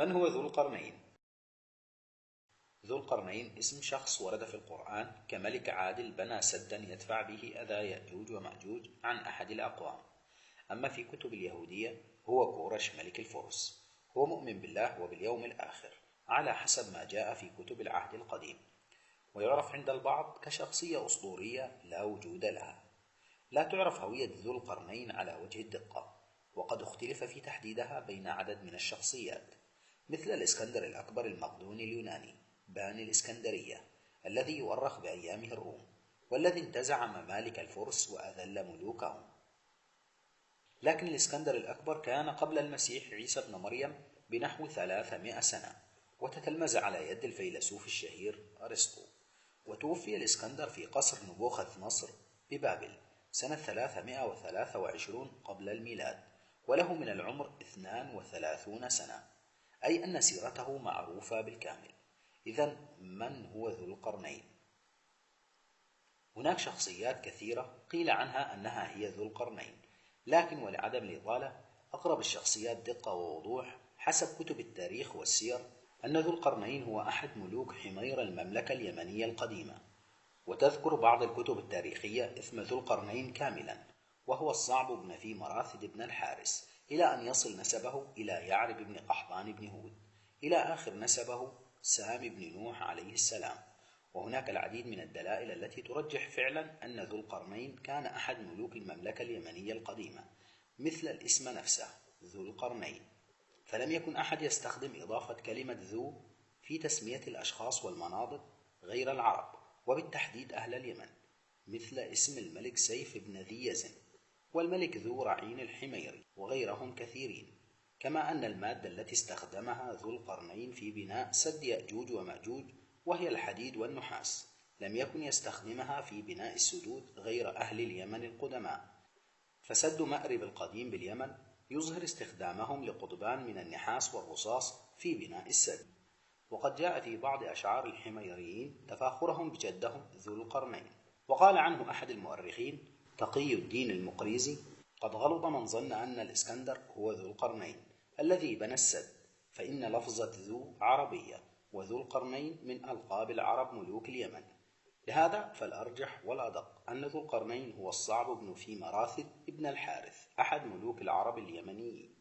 من هو ذو القرنين؟ ذو القرنين اسم شخص ورد في القرآن كملك عادل بنى سدا يدفع به أذى يأجوج ومأجوج عن أحد الأقوام. أما في كتب اليهودية هو كورش ملك الفرس. هو مؤمن بالله وباليوم الآخر على حسب ما جاء في كتب العهد القديم، ويعرف عند البعض كشخصية أسطورية لا وجود لها. لا تعرف هوية ذو القرنين على وجه الدقة، وقد اختلف في تحديدها بين عدد من الشخصيات، مثل الإسكندر الأكبر المقدوني اليوناني باني الإسكندرية الذي يؤرخ بأيامه الروم، والذي انتزع ممالك الفرس وأذل ملوكهم. لكن الإسكندر الأكبر كان قبل المسيح عيسى ابن مريم بنحو 300 سنة، وتتلمذ على يد الفيلسوف الشهير أرسطو. وتوفي الإسكندر في قصر نبوخذ نصر ببابل سنة 323 قبل الميلاد، وله من العمر 32 سنة، أي أن سيرته معروفة بالكامل. إذن من هو ذو القرنين؟ هناك شخصيات كثيرة قيل عنها أنها هي ذو القرنين، لكن ولعدم الإطالة أقرب الشخصيات دقة ووضوح حسب كتب التاريخ والسير أن ذو القرنين هو أحد ملوك حمير المملكة اليمنية القديمة. وتذكر بعض الكتب التاريخية اسم ذو القرنين كاملا، وهو الصعب بن نفي مراثد بن الحارس، إلى أن يصل نسبه إلى يعرب بن قحطان بن هود، إلى آخر نسبه سام بن نوح عليه السلام. وهناك العديد من الدلائل التي ترجح فعلا أن ذو القرنين كان أحد ملوك المملكة اليمنية القديمة، مثل الاسم نفسه ذو القرنين، فلم يكن أحد يستخدم إضافة كلمة ذو في تسمية الأشخاص والمناطق غير العرب، وبالتحديد أهل اليمن، مثل اسم الملك سيف بن ذي يزن والملك ذو رعين الحميري وغيرهم كثيرين. كما أن المادة التي استخدمها ذو القرنين في بناء سد يأجوج ومأجوج وهي الحديد والنحاس لم يكن يستخدمها في بناء السدود غير أهل اليمن القدماء، فسد مأرب القديم باليمن يظهر استخدامهم لقضبان من النحاس والرصاص في بناء السد. وقد جاء في بعض أشعار الحميريين تفاخرهم بجدهم ذو القرنين. وقال عنه أحد المؤرخين تقي الدين المقريزي: قد غلط من ظن أن الإسكندر هو ذو القرنين الذي بنى السد، فإن لفظة ذو عربية، وذو القرنين من ألقاب العرب ملوك اليمن. لهذا فالأرجح والأدق أن ذو القرنين هو الصعب بن في مراثد ابن الحارث أحد ملوك العرب اليمنيين.